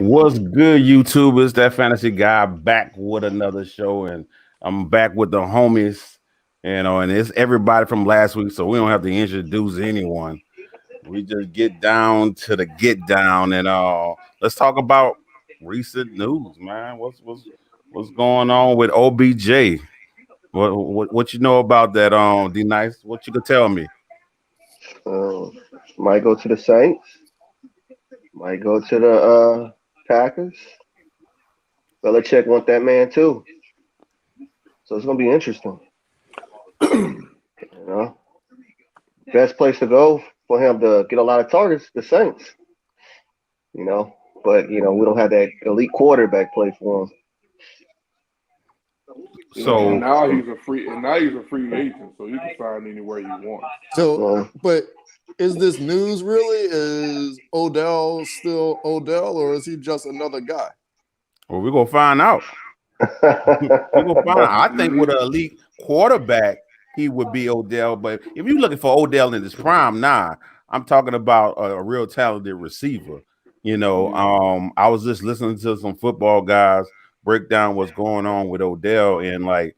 What's good, YouTube? It's that fantasy guy back with another show, and I'm back with the homies, and it's everybody from last week, so we don't have to introduce anyone. We just get down to the get down, and let's talk about recent news, man. What's going on with OBJ? What you know about that? D Nice, what you could tell me? Uh, might go to the Saints. Might go to the Packers. Belichick want that man too, so it's gonna be interesting. You know, best place to go for him to get a lot of targets, the Saints. You know, but we don't have that elite quarterback play for him. And So, now he's a free agent, so he can sign anywhere he wants. So, Uh, but is this news really? Is Odell still Odell, or is he just another guy? well, we're gonna find out. We're gonna find out. I think with an elite quarterback, he would be Odell. But if you're looking for Odell in his prime, nah. I'm talking about a real talented receiver. I was just listening to some football guys break down what's going on with Odell, and like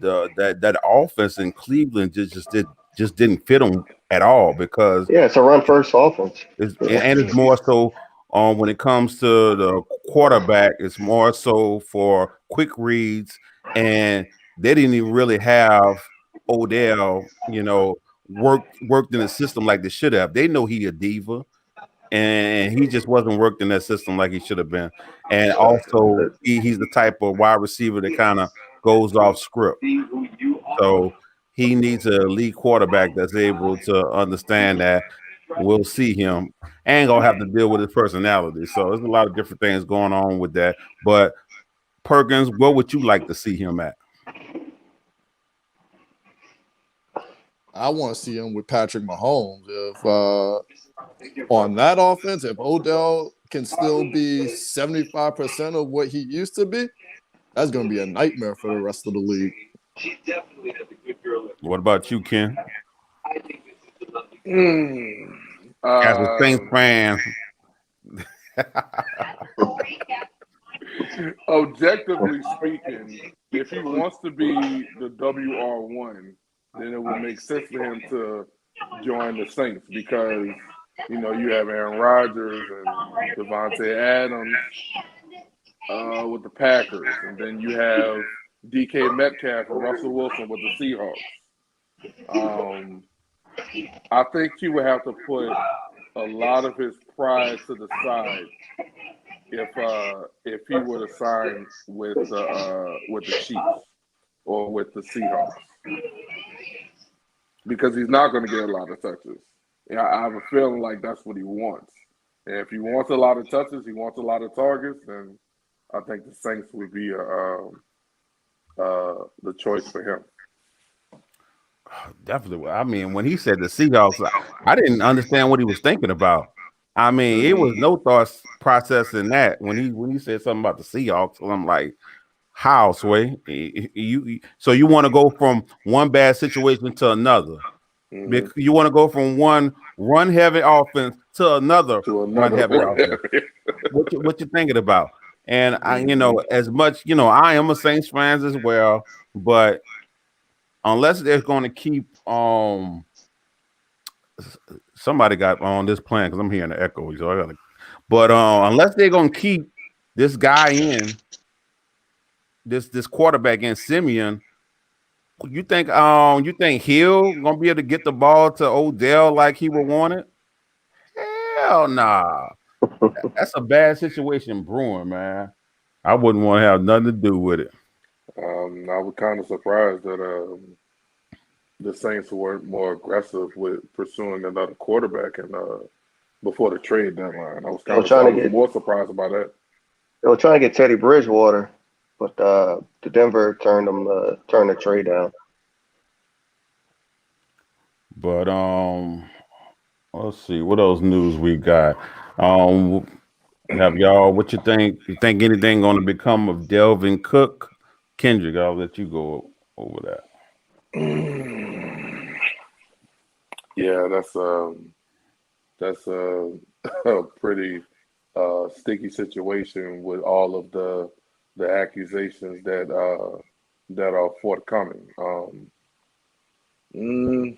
that offense in Cleveland just didn't fit him at all because yeah, it's a run first offense. it's more so when it comes to the quarterback, it's more so for quick reads, and they didn't even really have Odell, worked in the system like they should have. They know he a diva, and he just wasn't worked in that system like he should have been. And also, he's the type of wide receiver that kind of goes off script. So he needs a elite quarterback that's able to understand that. We'll see him. Ain't gonna have to deal with his personality. So there's a lot of different things going on with that. But Perkins, where would you like to see him at? I want to see him with Patrick Mahomes. If on that offense, if Odell can still be 75% of what he used to be, that's going to be a nightmare for the rest of the league. What about you, Ken? Mm. As a Saints fan, Objectively speaking, if he wants to be the WR1, then it would make sense for him to join the Saints because you have Aaron Rodgers and Devontae Adams with the Packers, and then you have DK Metcalf and Russell Wilson with the Seahawks. I think he would have to put a lot of his pride to the side if he were to sign with the Chiefs or with the Seahawks, because he's not going to get a lot of touches. Yeah, I have a feeling like that's what he wants. And if he wants a lot of touches, he wants a lot of targets, then I think the Saints would be the choice for him. definitely. I mean, when he said the Seahawks, I didn't understand what he was thinking about. I mean, it was no thought process in that when he said something about the Seahawks. I'm like, how, Sway? So you want to go from one bad situation to another? Mhm. You want to go from one run heavy offense to another To run another heavy offense? What you thinking about? And as much I am a Saints fan as well, but unless they're going to keep somebody got on this plan because I'm hearing the echo, so I gotta. But unless they're going to keep this guy in this quarterback in Simeon, you think Hill gonna be able to get the ball to Odell like he would want it? Hell nah. That's a bad situation brewing, man. I wouldn't want to have nothing to do with it. I was kind of surprised that the Saints weren't more aggressive with pursuing another quarterback and before the trade deadline. They were trying I to was get more surprised by that. they were trying to get Teddy Bridgewater, but the Denver turned the trade down. But let's see what else news we got. Um, have y'all? What you think? You think anything going to become of Delvin Cook? Kendrick, I'll let you go over that. Yeah, that's a pretty sticky situation with all of the accusations that are forthcoming. Mm,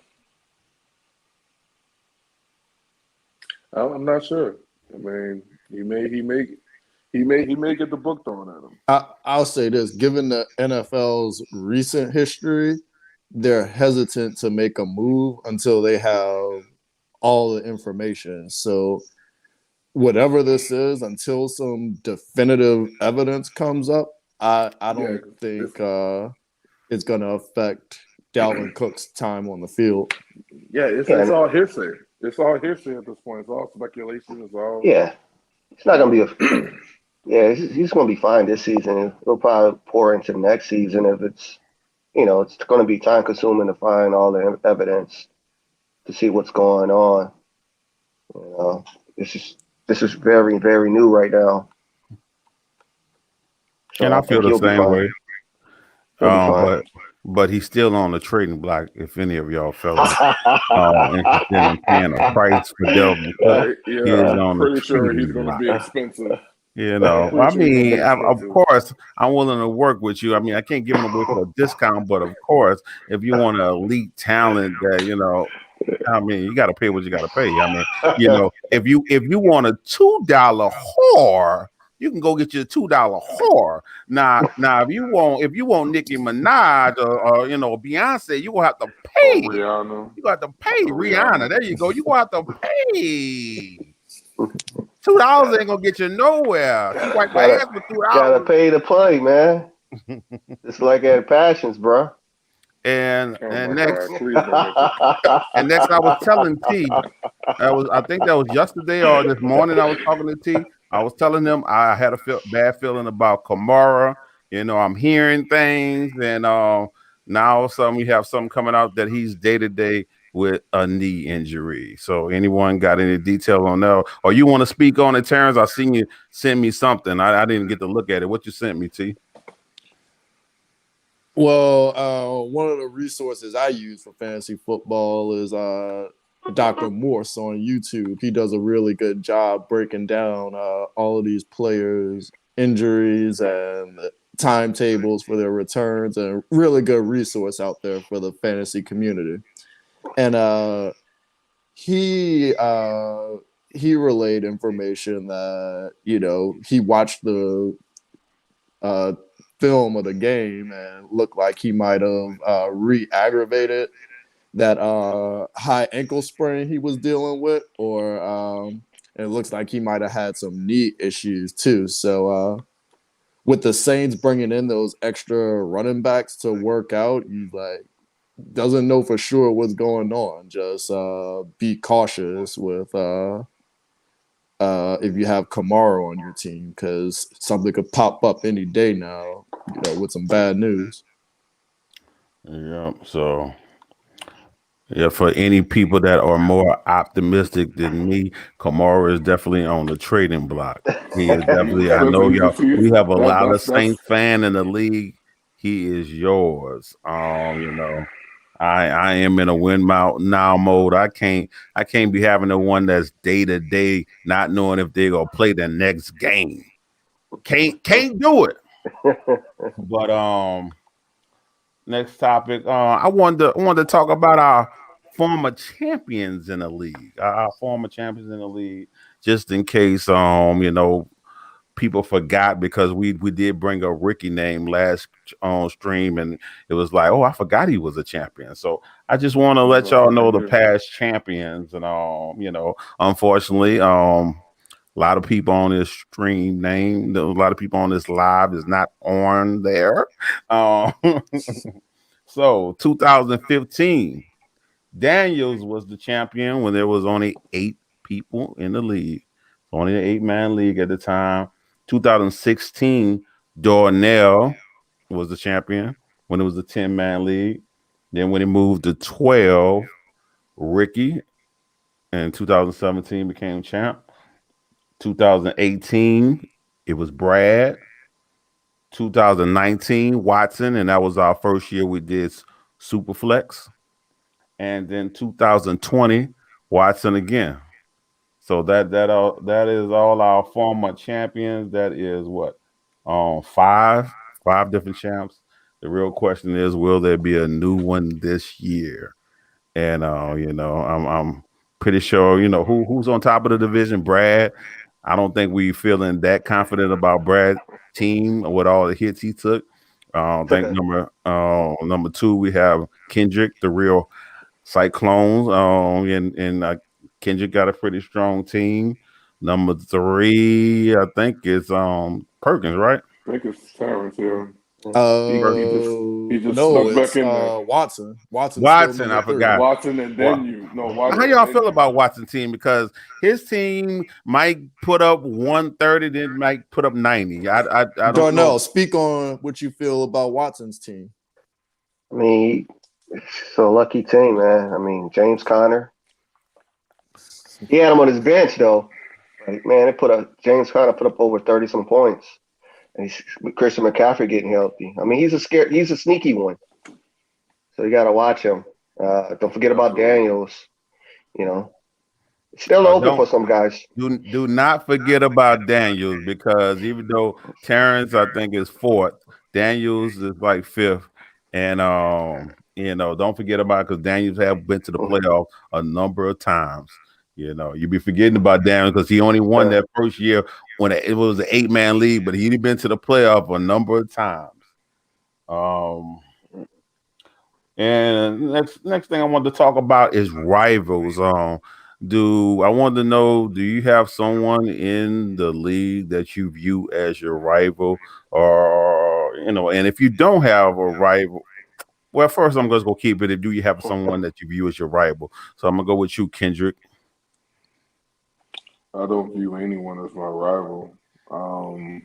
I'm not sure. I mean, he may get the book thrown at him. I'll say this: given the NFL's recent history, they're hesitant to make a move until they have all the information. So whatever this is, until some definitive evidence comes up, I Yeah, don't think it's, it's going to affect Dalvin Cook's time on the field. yeah, it's Yeah, it's all hearsay. It's all hearsay at this point. It's all speculation. It's all yeah. It's not gonna be a. Yeah, he's gonna be fine this season. He'll probably pour into next season if it's, it's gonna be time consuming to find all the evidence to see what's going on. You know, this is very very new right now. So And I I feel think the he'll be same fine. way. He'll be fine. But he's still on the trading block. If any of y'all fellas interested in paying a price for Delvin Cook, he yeah, is I'm on the pretty sure he's trading going to block. be expensive. I Pretty sure he's going to mean, be of expensive. course, I'm willing to work with you. I mean, I can't give him away for a discount, but of course, if you want an elite talent that, I mean, you got to pay what you got to pay. I mean, if you want a $2 whore, you can go get you a $2 whore. Now, if you want Nicki Minaj or Beyonce, you gonna have to Or pay. Rihanna. You got to pay Rihanna. Rihanna. There you go. You gonna have to pay. $2 ain't gonna get you nowhere. She wipe my ass gotta for gotta $2. pay to play, man. It's like at Passions, bro. And Oh and my next God! Please don't mention. and next I was telling T, I think that was yesterday or this morning I was talking to T. I was telling him I had a bad feeling about Kamara. I'm hearing things, and now all of a sudden we have something coming out that he's day to day with a knee injury. So anyone got any detail on that? Or you want to speak on it, Terrence? I seen you send me something. I didn't get to look at it. What you sent me, T? Well, one of the resources I use for fantasy football is Dr. Morse on YouTube. He does a really good job breaking down all of these players' injuries and timetables for their returns, and a really good resource out there for the fantasy community. And he relayed information that he watched the film of the game and looked like he might have re-aggravated that high ankle sprain he was dealing with, or it looks like he might have had some knee issues too. So with the Saints bringing in those extra running backs to work out, he doesn't know for sure what's going on. Just be cautious with if you have Kamara on your team, because something could pop up any day now, with some bad news. Yeah. So, yeah, for any people that are more optimistic than me, Kamara is definitely on the trading block. He is definitely. I know y'all. We have a lot of Saints fan in the league. He is yours. I am in a win now mode. I can't be having the one that's day to day, not knowing if they're gonna play the next game. Can't do it. But next topic. I wanted to talk about our former champions in the league. Our former champions in the league, just in case people forgot, because we did bring a Ricky name last stream, and it was like, oh, I forgot he was a champion. So I just want to let y'all know the past champions, and unfortunately, a lot of people on this stream a lot of people on this live is not on there. So 2015, Daniels was the champion when there was only 8 people in the league. Only an 8-man league at the time. 2016, Darnell was the champion when it was a 10-man league. Then when it moved to 12, Ricky in 2017 became champ. 2018, it was Brad. 2019, Watson, and that was our first year we did Superflex. And then 2020, Watson again. So that is all our former champions. That is what, five different champs. The real question is, will there be a new one this year? And I'm pretty sure who's on top of the division. Brad. I don't think we feeling that confident about Brad's team with all the hits he took. I think number two we have Kendrick, the real Cyclones. And Kendrick got a pretty strong team. Number three, I think it's Perkins, right? I think it's Terrence here. He just no, snuck back it's in there. Watson. Watson, I forgot. Watson and then you. No, Watson. How y'all feel about Watson's team? Because his team might put up 130, then might put up 90. I don't Darnell, know. speak on what you feel about Watson's team. I mean, it's a lucky team, man. I mean, James Conner. He had him on his bench though. Like, man, James Conner put up over 30 some points. And Christian McCaffrey getting healthy. I mean, he's a sneaky one. So you got to watch him. Don't forget about Daniels. It's still open for some guys. Do not forget about Daniels, because even though Terrence, I think, is fourth, Daniels is like fifth. And don't forget about it, because Daniels have been to the playoff a number of times. You be forgetting about Daniels because he only won that first year when it was an 8-man league, but he'd been to the playoff a number of times. And next thing I wanted to talk about is rivals. I wanted to know, do you have someone in the league that you view as your rival, or and if you don't have a rival, well, first I'm just gonna keep it. Do you have someone that you view as your rival? So I'm gonna go with you, Kendrick. I don't view anyone as my rival. I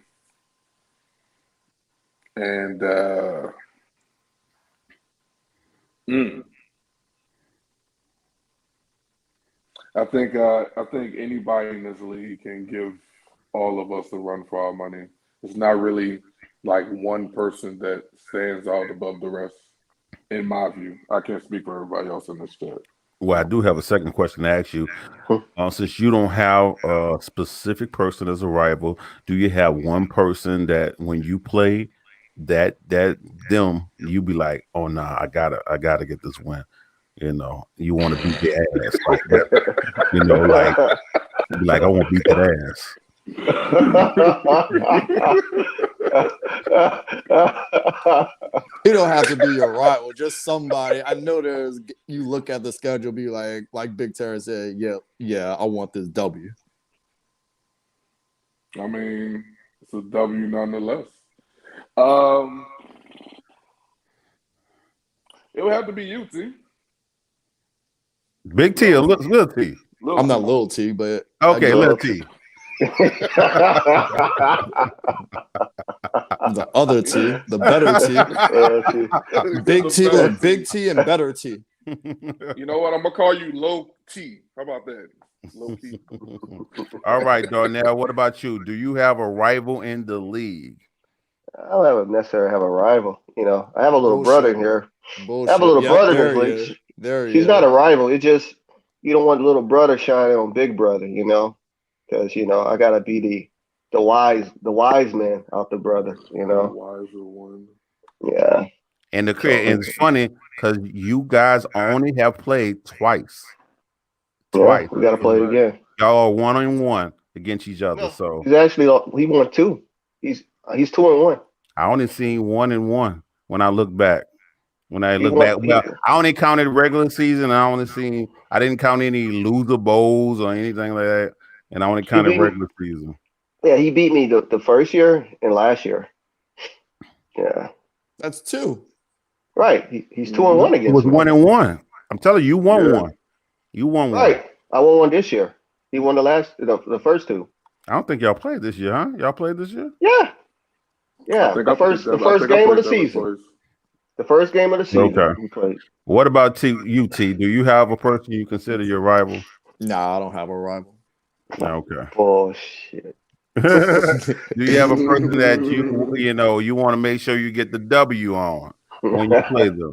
think anybody in this league can give all of us a run for our money. It's not really like one person that stands out above the rest, in my view. I can't speak for everybody else in this chat. Well, I do have a second question to ask you. Since you don't have a specific person as a rival, do you have one person that when you play that you be like, oh nah, I gotta get this win. You want to beat their ass like that. Like I want to beat that ass. You don't have to be your rival, just somebody. I know you look at the schedule, be like Big Terry said, yeah, I want this W. I mean, it's a W nonetheless. It would have to be you, T. Big T or little T? I'm not little T, but okay, little T. The other T, the better T. Big T and better T. You know what? I'm gonna call you Low T. How about that? Low T. All right, Darnell. What about you? Do you have a rival in the league? I don't necessarily have a rival. I have a little brother in here. Bullshit. I have a little brother in this league. He's not a rival. It's just you don't want little brother shining on big brother, because I gotta be the wise man out the brother, The wiser one. Yeah. And it's funny because you guys only have played twice. Yeah, we gotta play it again. Y'all are 1-1 against each other. No, so he won 2. He's 2-1. I only seen 1-1 when I look back. Well, I only counted regular season. I didn't count any loser bowls or anything like that. And I only counted regular season. Yeah, he beat me the first year and last year. Yeah. That's 2. Right. He's 2-1 against me. It was 1-1. I'm telling you, you won one. You won one. Right. I won one this year. He won the first 2. I don't think y'all played this year, huh? Y'all played this year? Yeah. Yeah. The first game of the season. The first game of the season. Okay. We played. What about UT? Do you have a person you consider your rival? Nah, I don't have a rival. Okay. Bullshit. Do you have a person that you want to make sure you get the W on when you play them?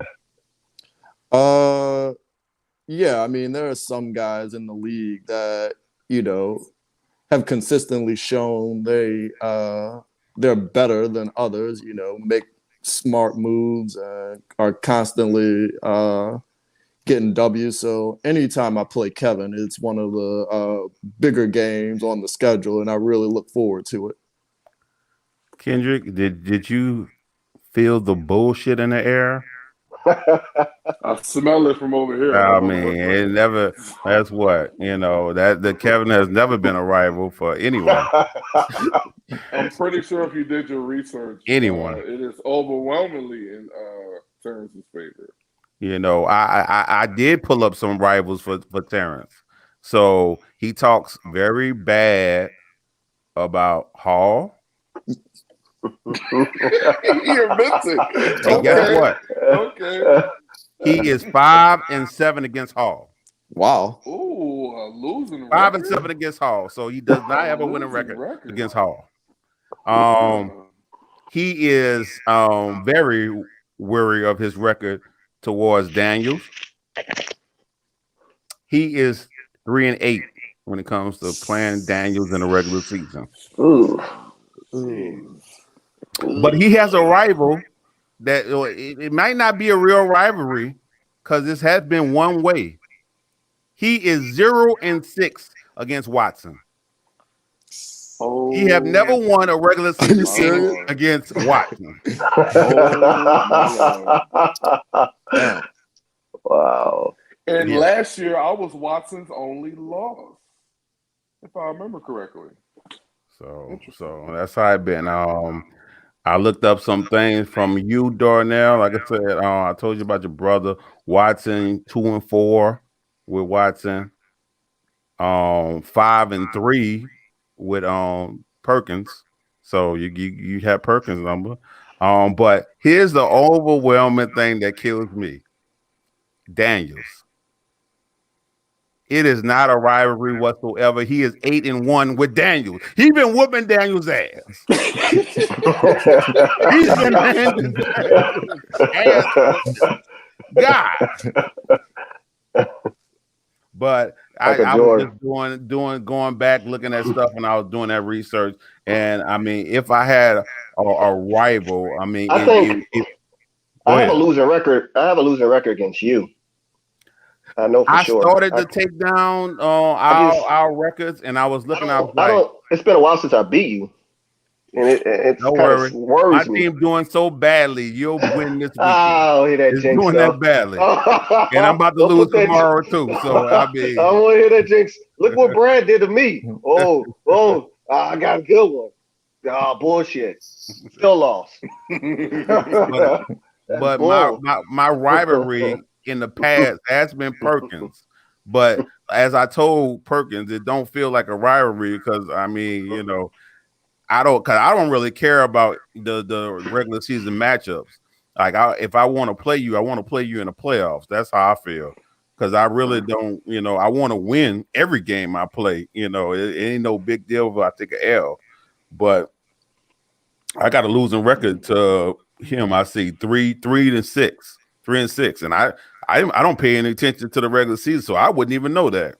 Yeah, I mean, there are some guys in the league that you know, have consistently shown they're better than others, you know, make smart moves and are constantly getting W's. So anytime I play Kevin, it's one of the bigger games on the schedule, and I really look forward to it. Kendrick, did you feel the bullshit in the air? I smell it from over here. I I don't know mean, what's it never. That's what that the Kevin has never been a rival for anyone. I'm pretty sure if you did your research, Anyone. it is overwhelmingly in Terrence's favor. I did pull up some rivals for Terrence. So he talks very bad about Hall. He admits it. And guess what? Okay. He is 5-7 against Hall. Wow. Ooh, a losing 5-7 against Hall. So he does not have a winning record against Hall. He is very wary of his record towards Daniels. He is 3-8 when it comes to playing Daniels in the regular season. Ooh. But he has a rival that it might not be a real rivalry because this has been one way. He is 0-6 against Watson. Oh, He have never won a regular season game against Watson. Oh, Wow. and Yeah. last year, I was Watson's only loss, if I remember correctly. So that's how it been. I looked up some things from you, Darnell. Like I said, I told you about your brother Watson, 2-4 with Watson, 5-3 with Perkins. So you have Perkins' number. But here's the overwhelming thing that kills me: Daniels. It is not a rivalry whatsoever. He is 8-1 with Daniels. He's been whooping Daniels' ass. He's been handing Daniels' ass. God. But I was just going back, looking at stuff when I was doing that research. And I mean, if I had a rival, I mean, I think I have ahead. a losing record. I have a losing record against you. I know for sure. I started to take down our records, and I was looking. It's been a while since I beat you, and it's don't kind worry. of worries My me. team doing so badly. You'll win this weekend. Oh, hear that it's jinx doing that badly, and I'm about to lose tomorrow too. So I mean, I want to hear that jinx. Look what Brad did to me. I got a good one. Bullshit. Still lost. but my rivalry in the past has been Perkins. But as I told Perkins, it don't feel like a rivalry because I mean, I don't really care about the regular season matchups. Like if I want to play you, I want to play you in the playoffs. That's how I feel. Because I really don't, I want to win every game I play. It ain't no big deal if I take an L. But I got a losing record to him. I see 3-6, 3-6, and I don't pay any attention to the regular season, so I wouldn't even know that.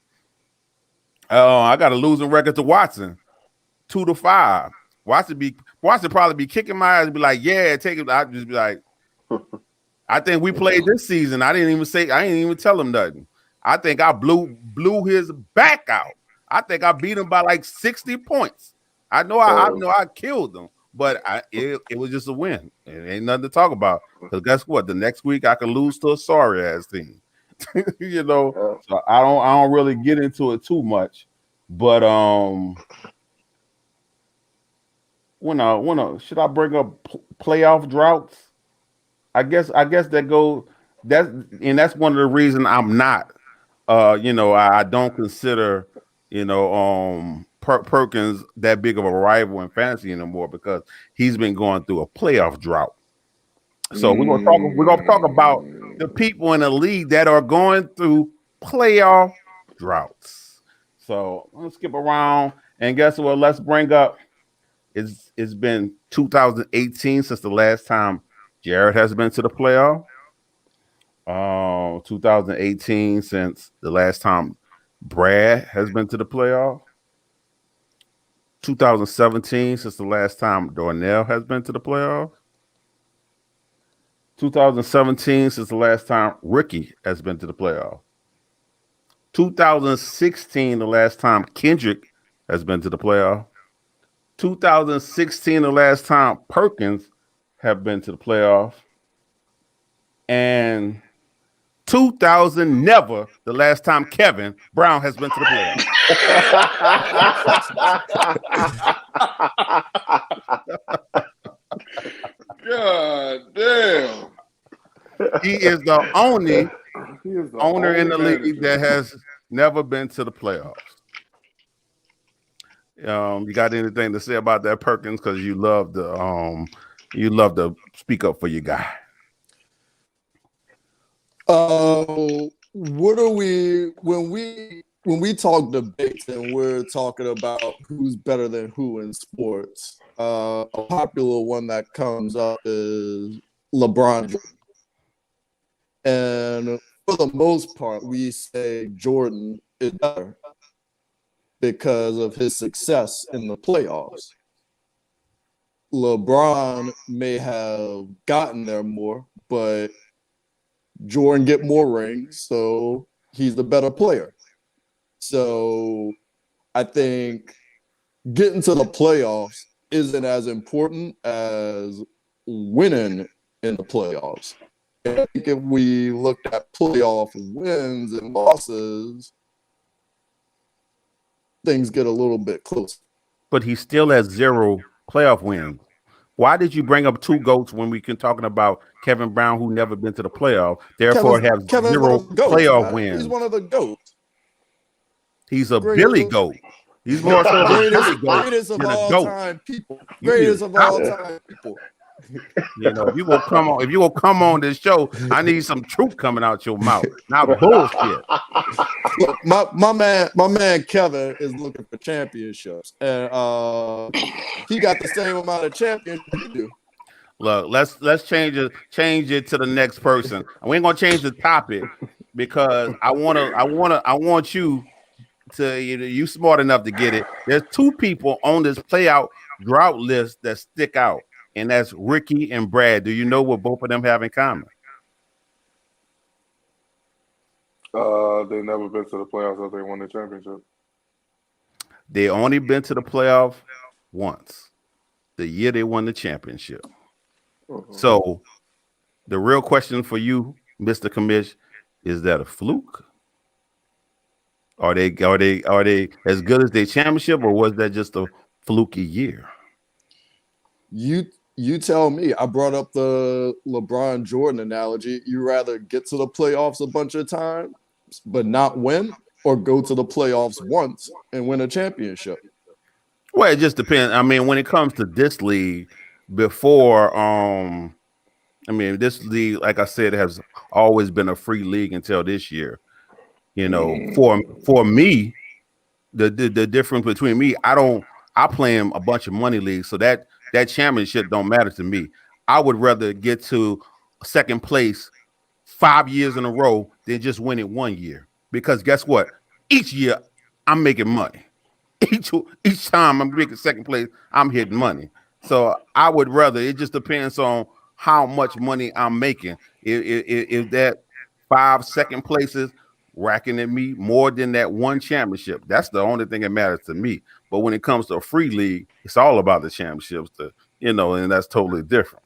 I got a losing record to Watson, 2-5. Watson probably be kicking my ass and be like, "Yeah, take it." I'd just be like, "I think we played this season." I didn't even tell him nothing. I think I blew his back out. I think I beat him by like 60 points. I know I killed him. But it was just a win. It ain't nothing to talk about. Because guess what? The next week I could lose to a sorry ass team. So I don't really get into it too much. But should I bring up playoff droughts? I guess that's one of the reasons I'm not. I don't consider Perkins that big of a rival in fantasy anymore because he's been going through a playoff drought. So we're gonna talk about the people in the league that are going through playoff droughts. So let's skip around and guess what? Let's bring up. It's been 2018 since the last time Jared has been to the playoff. 2018 since the last time Brad has been to the playoff. 2017 since the last time Darnell has been to the playoffs. 2017 since the last time Ricky has been to the playoff. 2016 the last time Kendrick has been to the playoff. 2016 the last time Perkins have been to the playoff. And 2000 never the last time Kevin Brown has been to the playoffs. God damn. He is the only He is the owner in the only league manager. that has never been to the playoffs. You got anything to say about that, Perkins? Because you love to speak up for your guy. What are we when we talk debates and we're talking about who's better than who in sports? A popular one that comes up is LeBron James. And for the most part, we say Jordan is better because of his success in the playoffs. LeBron may have gotten there more, but Jordan get more rings, so he's the better player. So I think getting to the playoffs isn't as important as winning in the playoffs. I think if we looked at playoff wins and losses, things get a little bit closer. But he still has 0 playoff wins. Why did you bring up 2 GOATs when we can talking about Kevin Brown, who never been to the playoff, therefore has Kevin's 0 one of the GOATs, playoff man. wins? He's one of the GOATs. He's a Greatest- Billy GOAT. He's more so a Billy GOAT Greatest of than a all GOAT. time people. You Greatest need of to all stop. time people. You know, if you gonna come on this show, I need some truth coming out your mouth, not bullshit. Look, my man Kevin is looking for championships, and he got the same amount of championships you do. Look, let's change it to the next person. We ain't gonna change the topic because I want you to you smart enough to get it. There's 2 people on this playout drought list that stick out, and that's Ricky and Brad. Do you know what both of them have in common? They never been to the playoffs after they won the championship. They only been to the playoff once, the year they won the championship. So the real question for you, Mr. Commish, is that a fluke? Are they as good as their championship, or was that just a fluky year? You tell me. I brought up the LeBron Jordan analogy. You rather get to the playoffs a bunch of times but not win, or go to the playoffs once and win a championship? Well, it just depends. I mean, when it comes to this league, before this league, like I said, has always been a free league until this year. You know, for me, the difference between me, I play in a bunch of money leagues, so that championship don't matter to me. I would rather get to second place 5 years in a row than just win it 1 year. Because guess what? Each year I'm making money. Each time I'm making second place, I'm hitting money. So I would rather, it just depends on how much money I'm making. If that 5 second places racking at me more than that 1 championship, that's the only thing that matters to me. But when it comes to a free league, it's all about the championships, and that's totally different.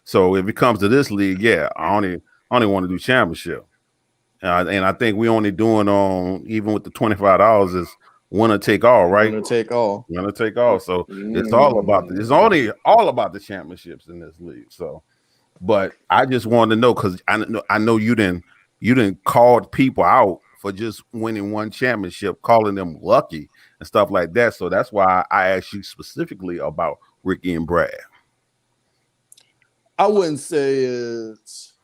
So if it comes to this league, yeah, I only want to do championship. And I think we only doing on, even with the $25 is winner take all, right? Winner take all. Winner take all. So it's all about it's only all about the championships in this league. So, but I just wanted to know, because I know you didn't call people out for just winning 1 championship, calling them lucky and stuff like that. So that's why I asked you specifically about Ricky and Brad. I wouldn't say it's.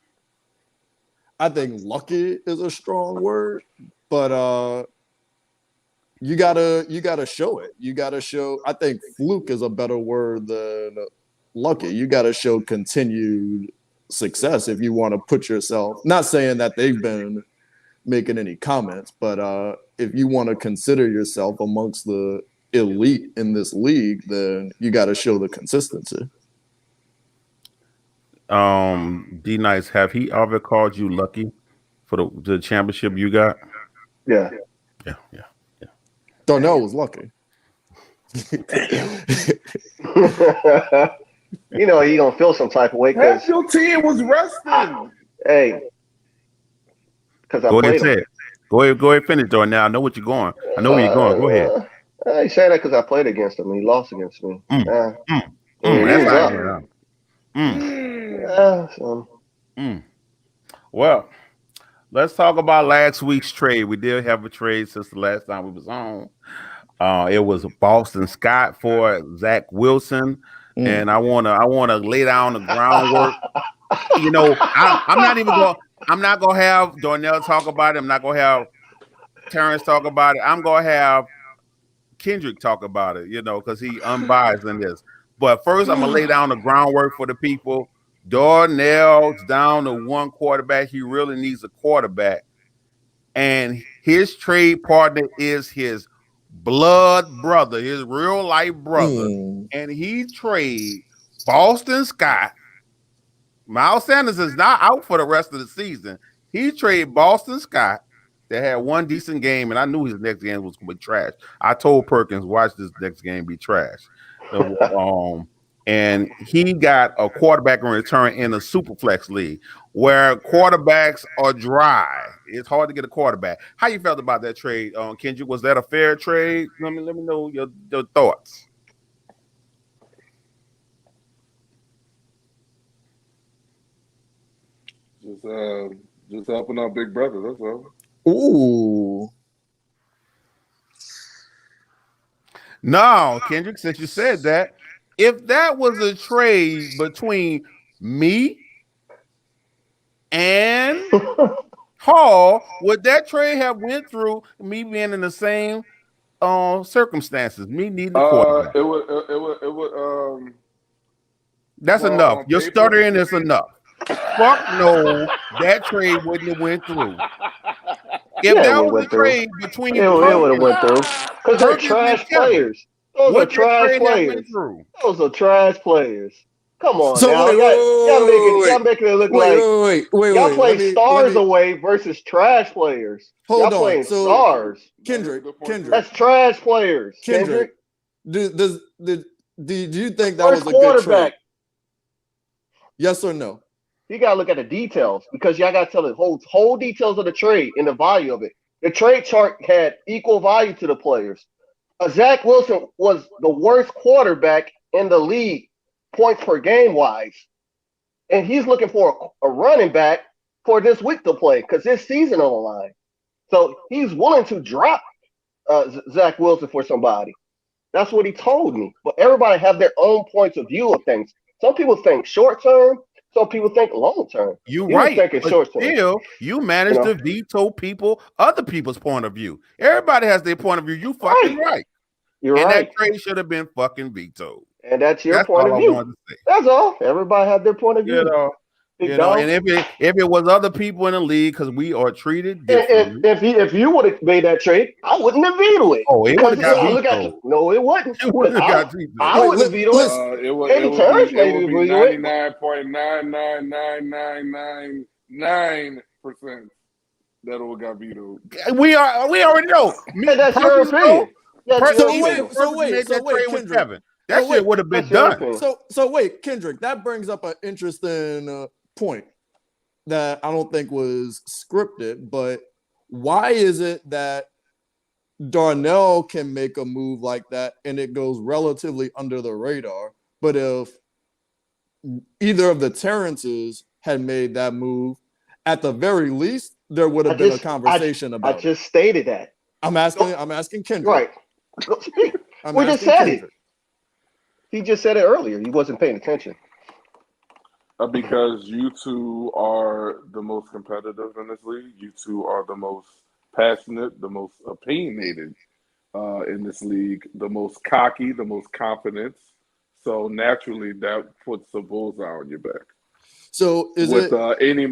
I think lucky is a strong word, but you gotta show it. You gotta show. I think fluke is a better word than lucky. You gotta show continued success if you want to put yourself. Not saying that they've been making any comments, but if you want to consider yourself amongst the elite in this league, then you got to show the consistency. D Nice, have he ever called you lucky for the championship you got? Yeah. Yeah. Darnell was lucky. You know, you gonna feel some type of way Half because your team was resting. hey, because I Go ahead, played say him. it. Go ahead, finish, Darnell. I know what you're going. I know where you're going. Go ahead. I ain't saying that because I played against him. He lost against me. Mm, He That's was how I up. get out. So, Well, let's talk about last week's trade. We did have a trade since the last time we was on. It was Boston Scott for Zach Wilson, and I wanna lay down the groundwork. You know, I'm not gonna have Darnell talk about it. I'm not gonna have Terrence talk about it. I'm gonna have Kendrick talk about it, you know, because he unbiased in this. But first, I'm gonna lay down the groundwork for the people. Darnell's down to one quarterback. He really needs a quarterback, and his trade partner is his blood brother, his real life brother, and he trade Boston Scott. Miles Sanders is not out for the rest of the season. He traded Boston Scott that had one decent game, and I knew his next game was going to be trash. I told Perkins, watch this next game be trash. And he got a quarterback in return in a super flex league where quarterbacks are dry. It's hard to get a quarterback. How you felt about that trade, Kendrick? Was that a fair trade? Let me know your thoughts. Just helping out big brother. That's all. Ooh. No, Kendrick, since you said that, if that was a trade between me and Hall, would that trade have went through me being in the same circumstances? Me needing a quarterback. It would. That's well, enough. on Your paper- stuttering is enough. Fuck no, that trade wouldn't have went through. If that was a trade between it would have went through because they're trash players. Those are trash players. Those are trash players. Come on now, y'all making it look like y'all play stars away versus trash players. Y'all playing stars. Kendrick, that's trash players. Kendrick, do you think that was a good trade? Yes or no? You gotta look at the details because y'all gotta tell the whole details of the trade and the value of it. The trade chart had equal value to the players. Zach Wilson was the worst quarterback in the league, points per game wise, and he's looking for a running back for this week to play because this season on the line. So he's willing to drop Zach Wilson for somebody. That's what he told me. But everybody have their own points of view of things. Some people think short term. Some people think long term. You're right. Thinking short term. Still, you managed to veto other people's point of view. Everybody has their point of view. You fucking right. You're right. That trade should have been fucking vetoed. And that's your point of view. That's all. Everybody had their point of view. And if it was other people in the league, because we are treated differently. If you would have made that trade, I wouldn't have vetoed it. Oh, it would have got vetoed. No, it wouldn't. It wouldn't have got vetoed. I wouldn't have vetoed it. It would be 99.99999% that it would got vetoed. We already know. That's your opinion. So wait, Kendrick. That shit would have been done. So wait, Kendrick, that brings up an interesting point that I don't think was scripted, but why is it that Darnell can make a move like that and it goes relatively under the radar, but if either of the Terrences had made that move, at the very least, there would have been a conversation about it. I just stated that. I'm asking Kendrick. Right. We just said it. He just said it earlier. He wasn't paying attention. Because you two are the most competitive in this league. You two are the most passionate, the most opinionated in this league, the most cocky, the most confident. So naturally, that puts a bullseye on your back. So is with any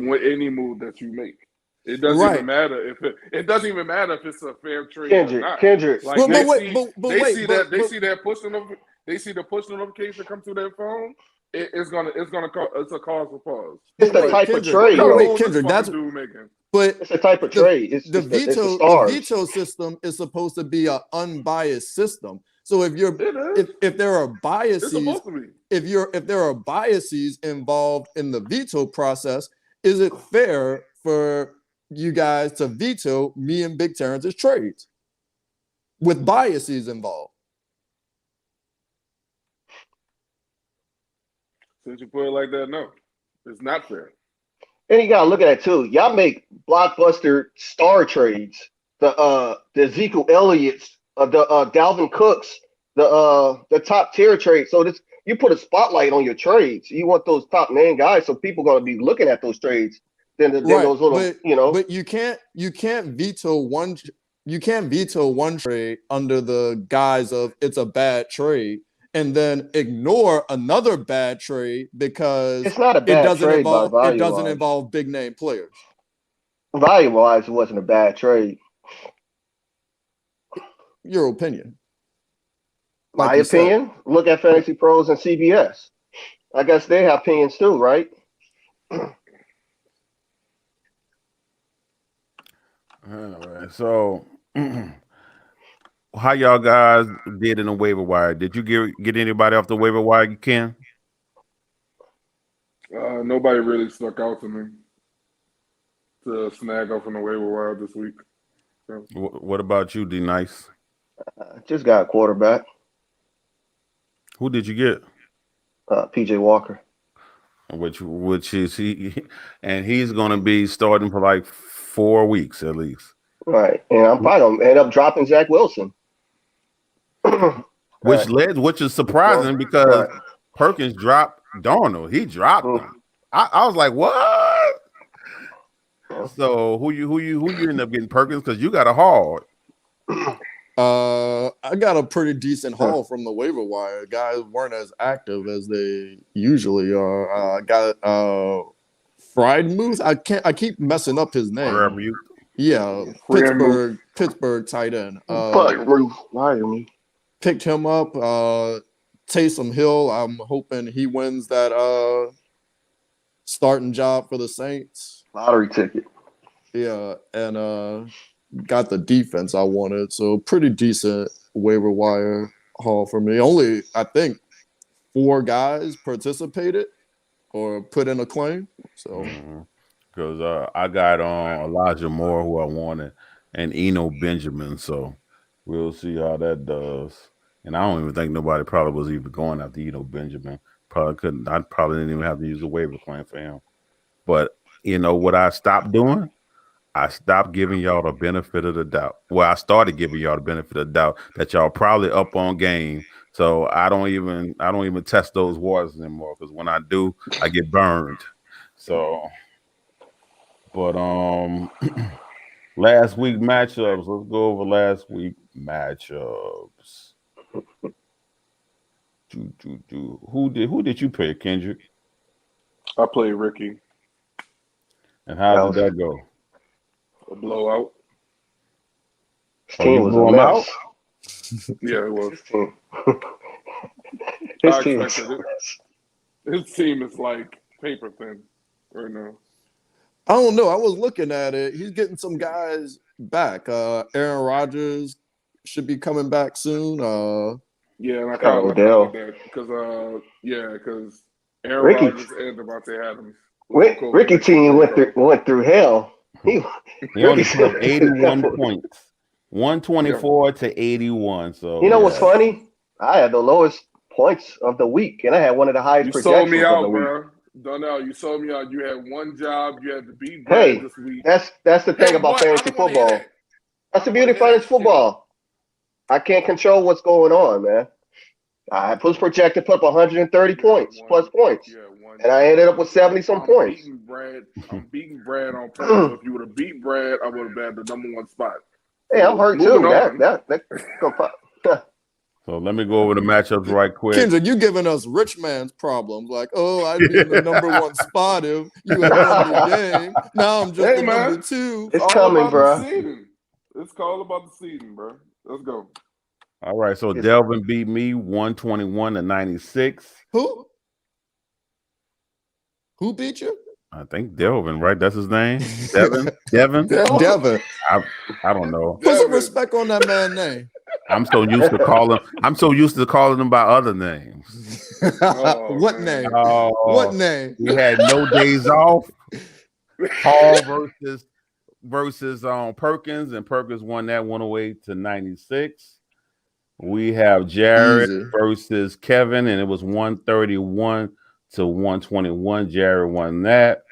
move that you make? It doesn't Right. even matter if it doesn't even matter if it's a fair trade or not. Kendrick. Like But they wait, see, but they wait, see but- that they but- see that they see the push notification come through their phone. It's a cause for pause. It's the Wait, type of Kendrick, trade, no, bro. wait, What Kendrick, this that's fucking dude making? but It's a type of the- trade. It's the the veto stars. system is supposed to be an unbiased system. So if you're It is. if there are It's biases, supposed to be. if there are biases involved in the veto process, is it fair for you guys to veto me and Big Terrence's trades with biases involved? Since you put it like that, no, it's not fair. And you gotta look at it too. Y'all make blockbuster star trades. The Ezekiel Elliott's, the Dalvin Cooks, the top tier trades. So this you put a spotlight on your trades. You want those top name guys, so people gonna be looking at those trades. Then Right, those little, but but you can't veto one trade under the guise of it's a bad trade and then ignore another bad trade because it's not a it bad doesn't trade involve by it doesn't value-wise. involve big name players. Value-wise, it wasn't a bad trade. Your opinion. My you said. opinion. Look at Fantasy Pros and CBS. I guess they have opinions too, right? Alright, so how y'all guys did in the waiver wire? Did you get anybody off the waiver wire? You can. Nobody really stuck out to me to snag off on the waiver wire this week. So, What about you, D Nice? Just got a quarterback, Who did you get? PJ Walker. Which is he, and he's going to be starting for like 4 weeks at least. Right. And I'm probably gonna end up dropping Zach Wilson. Which is surprising because Right. Perkins dropped Darnold. He dropped him. I was like, what? So who you end up getting, Perkins? Because you got a hard. I got a pretty decent haul from the waiver wire. Guys weren't as active as they usually are. I got Friedmuth. I keep messing up his name. Freiermuth. Yeah, Freiermuth. Pittsburgh tight end. Why me? Picked him up. Taysom Hill. I'm hoping he wins that starting job for the Saints. Lottery ticket. Yeah, and got the defense I wanted. So pretty decent waiver wire haul for me. Only I think 4 guys participated or put in a claim. So Because I got on Elijah Moore, who I wanted, and Eno Benjamin. So we'll see how that does. And I don't even think nobody probably was even going after Eno Benjamin. Probably couldn't. I probably didn't even have to use a waiver claim for him. But you know what I stopped doing? I stopped giving y'all the benefit of the doubt. Well, I started giving y'all the benefit of the doubt that y'all probably up on game. So I don't even test those waters anymore because when I do, I get burned. So, but last week matchups. Let's go over last week matchups. Who did you pick, Kendrick? I played Ricky. And how did that go? A blowout. His Oh, you team was blew a him out? mess. Yeah, it was. His I team was expected a it. mess. His team is like paper thin right now. I don't know. I was looking at it. He's getting some guys back. Aaron Rodgers should be coming back soon. Yeah, and I kind of Odell. like that because because Aaron Ricky- Rodgers and Devontae Adams. Ricky team went through hell. He only put up 81 points. 124 to 81. So You know what's funny? I had the lowest points of the week, and I had one of the highest You projections sold me of out, the week. bro. Donnell, you sold me out. You had one job. You had to beat Brad Hey, this week. that's the thing Hey, about what? I fantasy don't wanna hear football. that. That's the beauty of fantasy football. I can't control what's going on, man. I was projected to put up 130 points, plus points. Yeah, one. And I ended up with 70-some points. I'm beating Brad on purpose. So if you would have beat Brad, I would have had the #1 spot. Hey, I'm hurt too. Moving on. That So let me go over the matchups right quick. Kendrick, you giving us rich man's problems. Like, oh, I'd be in the number one spot if you had won the game. Now I'm just Hey, the man. number two. It's all coming, about bro. the seeding. It's all about the seeding, bro. Let's go. All right, so Delvin beat me 121-96. Who? Who beat you? I think Delvin, right? That's his name. Devin. Devin. I don't know. Put some Devin. respect on that man's name. I'm so used to calling him by other names. Oh, What man. name? Oh, What name? we had no days off. Paul versus Perkins, and Perkins won that 108-96. We have Jared Easy. versus Kevin, and it was 131-121. Jared won that.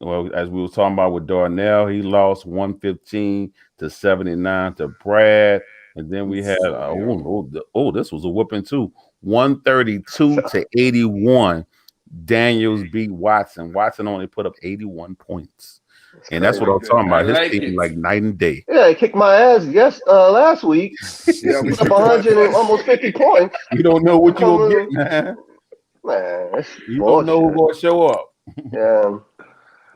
Well, as we were talking about with Darnell, he lost 115-79 to Brad. And then we had this was a whooping too. 132-81. Daniels beat Watson. Watson only put up 81 points. And that's what I'm talking about. His team like night and day. Yeah, he kicked my ass last week. Yeah, we Up 100 and almost 50 points. You don't know what you're gonna get, man. Man, that's You don't know who's gonna show up. Yeah.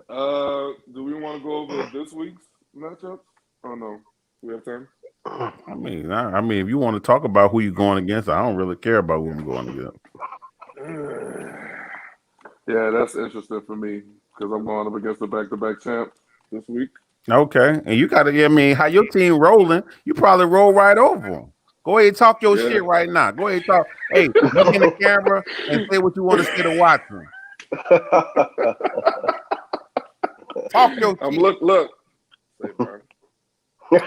Do we want to go over this week's matchup? Oh no, we have time. I mean, if you want to talk about who you're going against, I don't really care about who I'm going against. Yeah, that's interesting for me because I'm going up against the back-to-back champ this week. Okay, and you gotta. I mean, how your team rolling? You probably roll right over them. Go ahead and talk your shit right now. Go ahead and talk. Hey, look in the camera and say what you want to say to Watson. Talk your I'm shit. look. Say, bro. Look,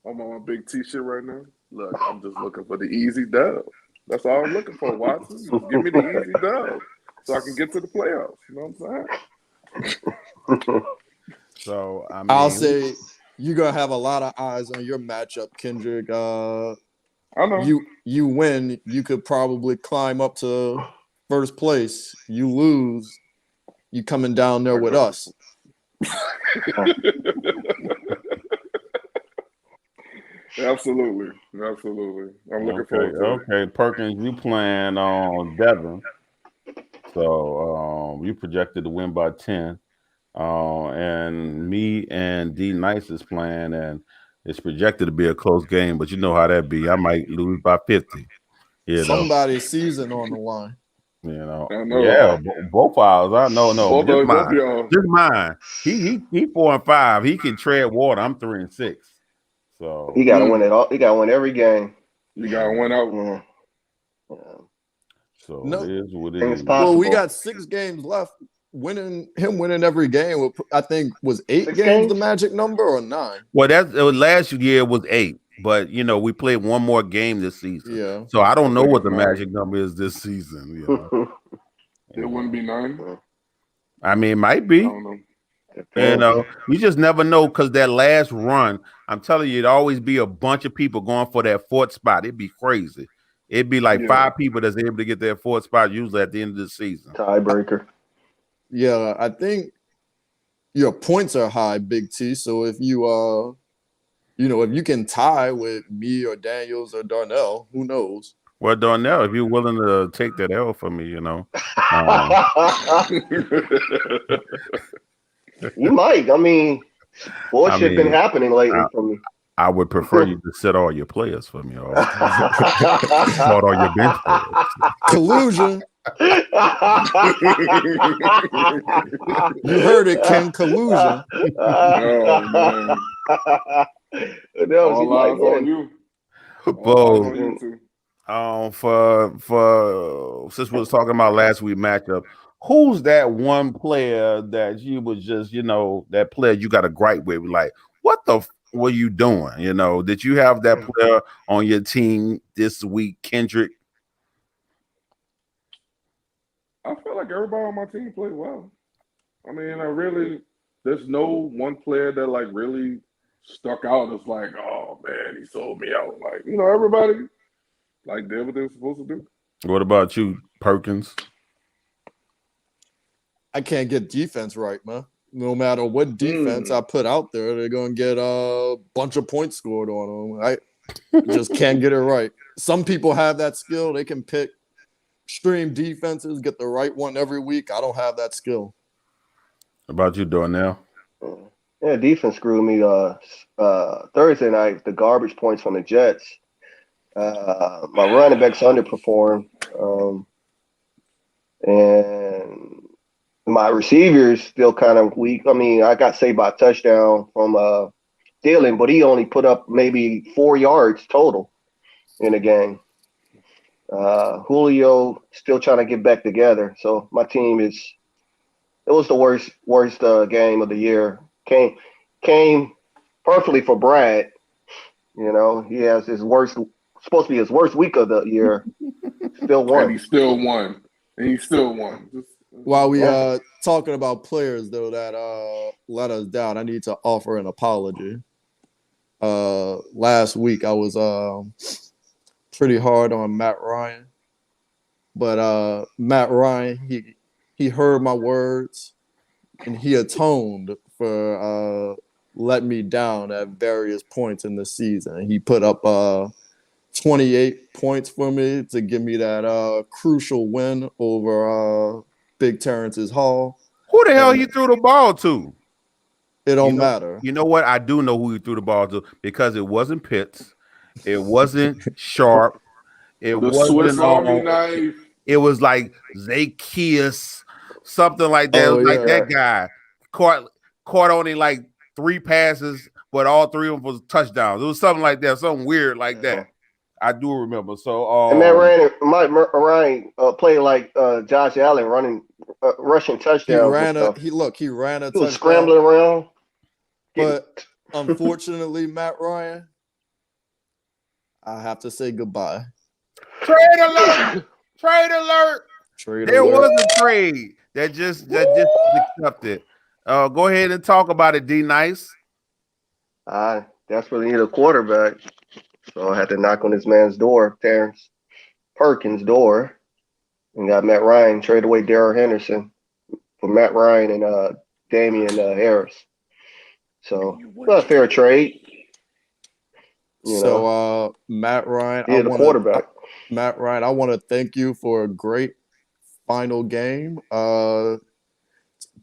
I'm on my big T-shirt right now. Look, I'm just looking for the easy dub. That's all I'm looking for, Watson. Just give me the easy dub so I can get to the playoffs. You know what I'm saying? So I mean, I'll say you're gonna have a lot of eyes on your matchup, Kendrick. I know. You win, you could probably climb up to first place. You lose, you coming down there with us. Absolutely. I'm looking forward to it. Okay, Perkins, you playing on Devin. So you projected to win by 10. And me and D Nice is playing, and it's projected to be a close game, but you know how that be. I might lose by 50. Somebody's season on the line. You know, I know. yeah, both ours. I know, Both just of mine. y'all. Just mine. He 4-5. He can tread water. I'm 3-6. So He gotta win it all. He gotta win every game. You got one out. Yeah. So No. it is what it Things is. possible. Well, we got 6 games left. Winning every game, I think, was 8 6 games games? the magic number or 9? Well, last year was 8, but you know we played one more game this season. Yeah. So I don't know what the 9. magic number is this season. You know, It wouldn't be 9. I mean, it might I be. don't know. You know, you just never know because that last run, I'm telling you, it'd always be a bunch of people going for that 4th spot. It'd be crazy. It'd be like 5 people that's able to get their 4th spot usually at the end of the season. Tiebreaker. Yeah, I think your points are high, Big T. So if you if you can tie with me or Daniels or Darnell, who knows? Well, Darnell, if you're willing to take that L for me, you know. You might. I mean, bullshit been happening lately for me. I would prefer you to set all your players for me. Or start all your bench players. Collusion. You heard it, Ken. Collusion. Oh, man. All eyes on you. All eyes on you too. For since we was talking about last week matchup, who's that one player that you was just, that player you got a gripe with? Like, what the were you doing? Did you have that player on your team this week, Kendrick? I feel like everybody on my team played well. I mean, there's no one player that like really stuck out as like, oh man, he sold me out. Like, everybody like did what they were supposed to do. What about you, Perkins? I can't get defense right, man. No matter what defense I put out there, they're gonna get a bunch of points scored on them. Just can't get it right. Some people have that skill. They can pick extreme defenses, get the right one every week. I don't have that skill. How about you, Darnell? Yeah, defense screwed me Thursday night. The garbage points from the Jets. My running backs underperformed, and my receivers still kind of weak. I mean, I got saved by a touchdown from Dylan, but he only put up maybe 4 yards total in the game. Julio still trying to get back together. So my team it was the worst game of the year. Came perfectly for Brad. You know, he has supposed to be his worst week of the year. Still won. And he still won. While we talking about players though that let us down, I need to offer an apology. Last week I was pretty hard on Matt Ryan, but Matt Ryan he heard my words and he atoned for letting me down at various points in the season. He put up 28 points for me to give me that crucial win over Big Terrence's Hall. Who the hell he threw the ball to? It don't matter. You know what? I do know who he threw the ball to because it wasn't Pitts. It wasn't Sharp. It wasn't Swiss Army knife. It was like Zacchaeus, something like that. Oh, It was like yeah. that guy caught only like 3 passes, but all 3 of them was touchdowns. It was something like that, something weird like that. I do remember. So and Matt Ryan played like Josh Allen rushing touchdowns. He ran a He was touchdown, scrambling around. but unfortunately, Matt Ryan, I have to say goodbye. trade alert! Trade alert! There alert. was a trade that just accepted. Go ahead and talk about it, D Nice. I desperately need a quarterback. So I had to knock on this man's door, Terrence Perkins' door, and got Matt Ryan, traded away Darrell Henderson for Matt Ryan and Damian Harris. So not a fair trade. So Matt Ryan, the quarterback. Matt Ryan, I want to thank you for a great final game.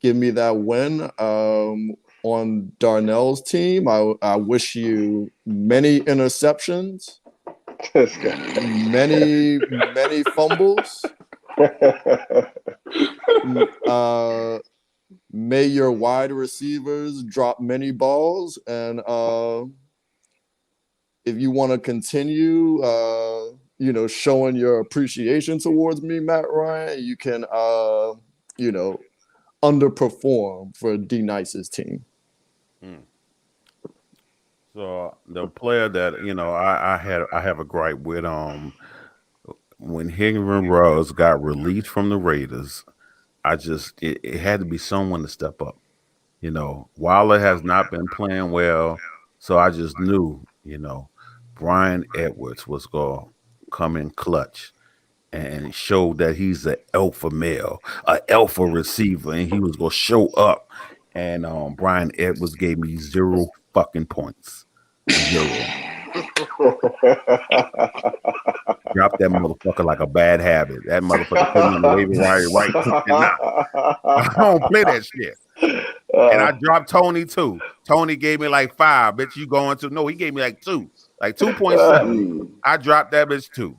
Give me that win on Darnell's team. I wish you many interceptions, many fumbles. May your wide receivers drop many balls, and if you want to continue, showing your appreciation towards me, Matt Ryan, you can, underperform for D Nice's team. So the player that I have a gripe with when Henry Ruggs got released from the Raiders, it had to be someone to step up. Waller has not been playing well, so I just knew Brian Edwards was gonna come in clutch and show that he's an alpha male, an alpha receiver, and he was gonna show up. And Brian Edwards gave me 0 fucking points. 0. Drop that motherfucker like a bad habit. That motherfucker put me in the waiver wire right. I don't play that shit. And I dropped Tony too. Tony gave me like 5. Bitch, you going to? No, he gave me like 2. Like 2.7. I dropped that bitch too.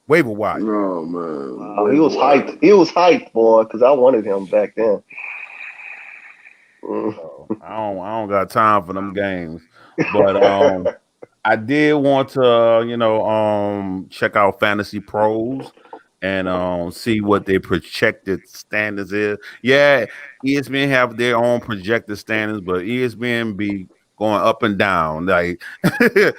Waiver wire. Oh man. He was hyped. He was hyped, boy, because I wanted him back then. I don't got time for them games. But I did want to check out Fantasy Pros and see what their projected standards is. Yeah, ESPN have their own projected standards, but ESPN be going up and down. Like they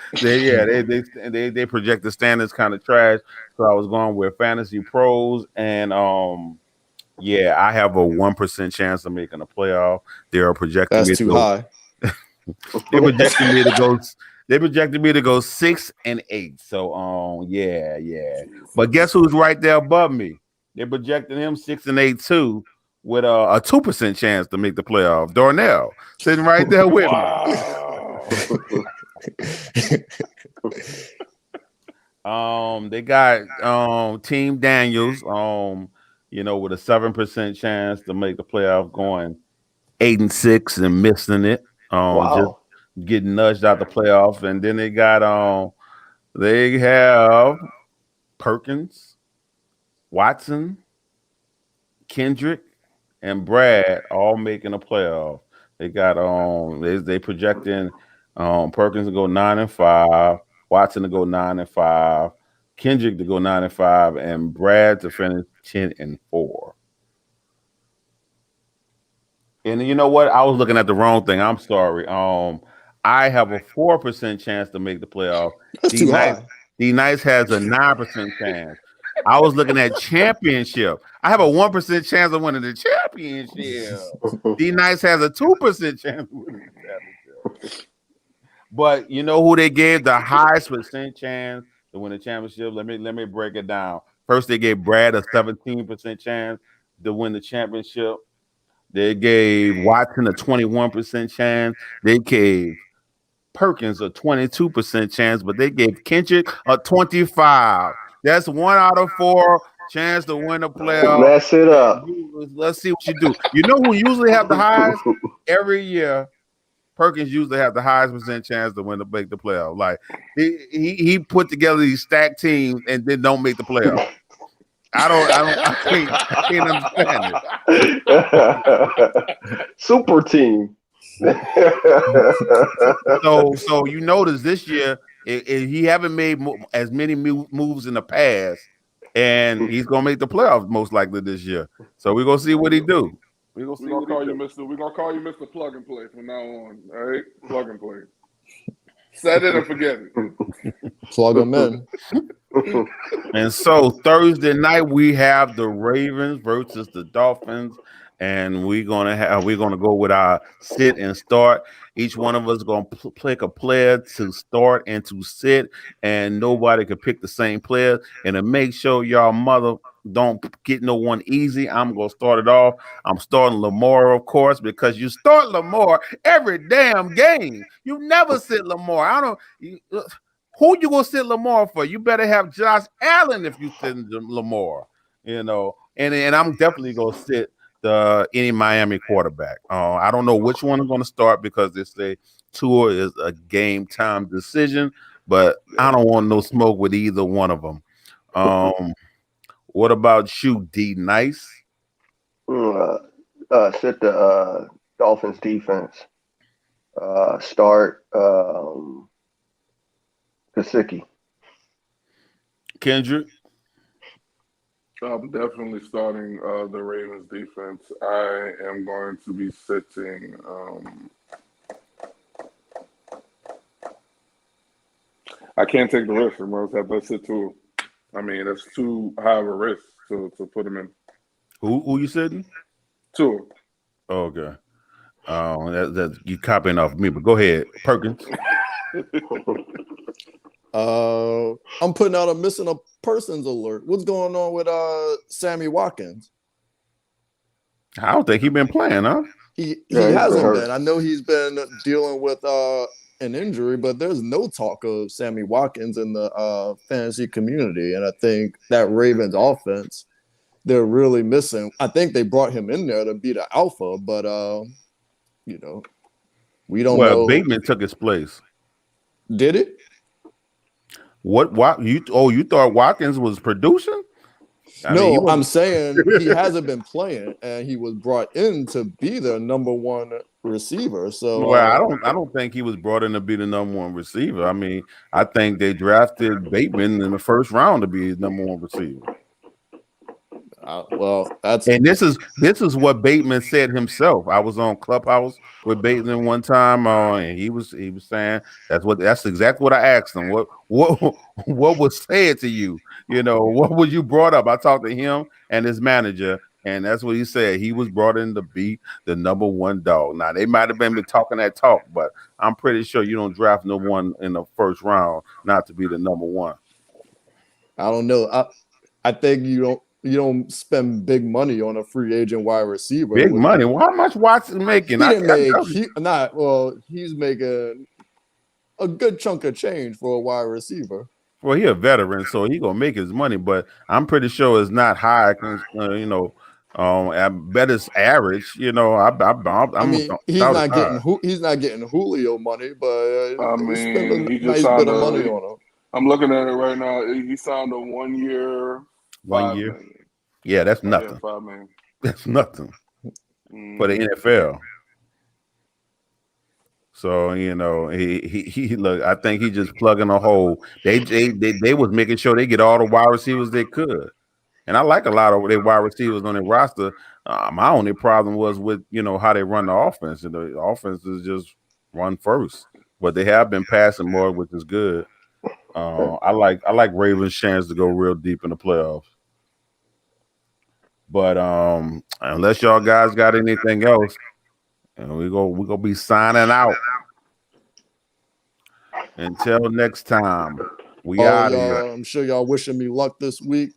project the standards kind of trash. So I was going with Fantasy Pros, and I have a 1% chance of making a playoff. They are projecting That's too high. They projected me to go 6 and 8. So yeah. But guess who's right there above me? They're projecting him 6 and 8 too, with a 2% chance to make the playoff. Darnell sitting right there with me. They got Team Daniels, with a 7% chance to make the playoff, going 8-6 and missing it. Just Wow. getting nudged out the playoff. And then they have Perkins, Watson, Kendrick, and Brad all making a playoff. They got they projecting Perkins to go 9-5, Watson to go 9-5, Kendrick to go 9-5, and Brad to finish 10-4. And you know what? I was looking at the wrong thing. I'm sorry. I have a 4% chance to make the playoff. That's too high. D-Nice has a 9% chance. I was looking at championship. I have a 1% chance of winning the championship. D-Nice has a 2% chance of winning the championship. But you know who they gave the highest percent chance to win the championship? Let me break it down. First, they gave Brad a 17% chance to win the championship. They gave Watson a 21% chance. They gave Perkins a 22% chance, but they gave Kendrick a 25. That's 1 out of 4 chance to win the playoff. Mess it up. Let's see what you do. You know who usually have the highest every year? Perkins usually have the highest percent chance to make the playoff. Like he put together these stacked teams and then don't make the playoff. I can't understand it. Super team. So you notice this year he haven't made as many moves in the past, and he's gonna make the playoffs most likely this year. So we're gonna see what he do. We're gonna call you Mr. Plug and Play from now on. All right, plug and play. Set it and forget it. Plug them in. And so Thursday night we have the Ravens versus the Dolphins, and we're gonna go with our sit and start. Each one of us gonna pick a player to start and to sit, and nobody can pick the same player. And to make sure y'all mother don't get no one easy, I'm gonna start it off. I'm starting Lamar, of course, because you start Lamar every damn game. You never sit Lamar. Who you gonna sit Lamar for? You better have Josh Allen if you sit Lamar. And I'm definitely gonna sit any Miami quarterback. I don't know which one I'm going to start because they say Tua is a game time decision, but I don't want no smoke with either one of them. What about you, D-Nice? Sit the Dolphins defense. Start Gesicki. Kendrick? I'm definitely starting the Ravens defense. I am going to be sitting. I can't take the risk. I'm going to have to sit too. I mean, that's too high of a risk to put him in. Who you sitting? Two. Oh, okay. That you copying off me, but go ahead, Perkins. I'm putting out a missing a persons alert. What's going on with Sammy Watkins? I don't think he's been playing, huh? He hasn't been. I know he's been dealing with an injury, but there's no talk of Sammy Watkins in the fantasy community. And I think that Ravens offense, they're really missing. I think they brought him in there to be the alpha, but we don't know. Well, Bateman took his place. Did it? What you thought Watkins was producing? I'm saying he hasn't been playing, and he was brought in to be the number one receiver. So, well, I don't think he was brought in to be the number one receiver. I mean, I think they drafted Bateman in the first round to be his number one receiver. This is what Bateman said himself. I was on Clubhouse with Bateman one time, and he was saying that's exactly what I asked him. What was said to you? What was you brought up? I talked to him and his manager, and that's what he said. He was brought in to be the number one dog. Now they might have been talking that talk, but I'm pretty sure you don't draft no one in the first round not to be the number one. I don't know. I think you don't spend big money on a free agent wide receiver. Big money? Well, how much Watson making? He's making a good chunk of change for a wide receiver. Well, he a veteran, so he gonna make his money, but I'm pretty sure it's not high. I bet it's average. I mean, he's doubt it's not high. getting Julio money, but I they mean, spend he a just nice signed bit of money on him. I'm looking at it right now. He signed a 1 year, 1 $5 year. million. Yeah, that's Yeah, nothing. $5 million. That's nothing for the Mm. NFL. So he look. I think he just plugging a hole. They was making sure they get all the wide receivers they could, and I like a lot of their wide receivers on their roster. My only problem was with how they run the offense. And the offense is just run first, but they have been passing more, which is good. I like Ravens' chance to go real deep in the playoffs. But unless y'all guys got anything else, we gonna be signing out. Until next time, we out of here. I'm sure y'all wishing me luck this week.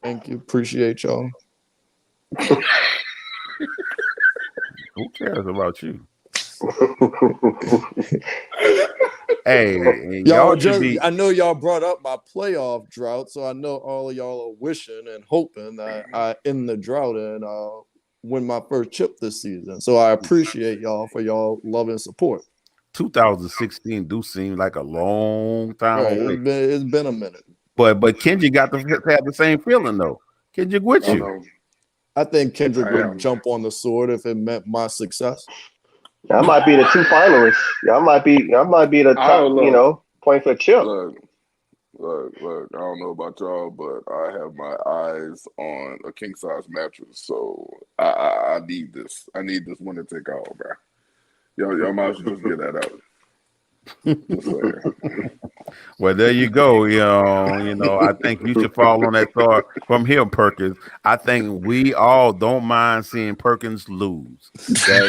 Thank you. Appreciate y'all. Who cares about you? Hey, Y'all should be. I know y'all brought up my playoff drought, so I know all of y'all are wishing and hoping that I end the drought and win my first chip this season. So I appreciate y'all for y'all love and support. 2016 do seem like a long time Right, away. it's been a minute. But Kenji got to have the same feeling though. Kendrick with I you. know. I think Kendrick I would am. jump on the sword if it meant my success. I might be the two finalists. I might be the top, look. point for chip. Look. I don't know about y'all, but I have my eyes on a king size mattress, so I need this. I need this one to take all, bro. Y'all might as well just get that out. Just saying. Well, there you go. I think you should fall on that thought from here, Perkins. I think we all don't mind seeing Perkins lose. They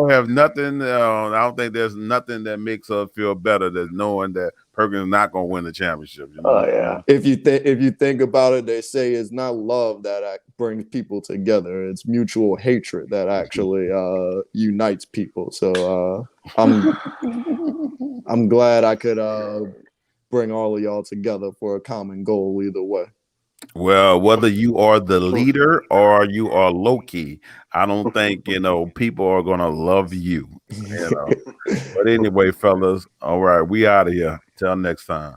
have nothing. I don't think there's nothing that makes us feel better than knowing that Perkins is not going to win the championship. Oh yeah. If you think about it, they say it's not love that brings people together; it's mutual hatred that actually unites people. So I'm glad I could bring all of y'all together for a common goal. Either way. Well, whether you are the leader or you are Loki, I don't think people are gonna love you. But anyway, fellas, all right, we out of here. Till next time.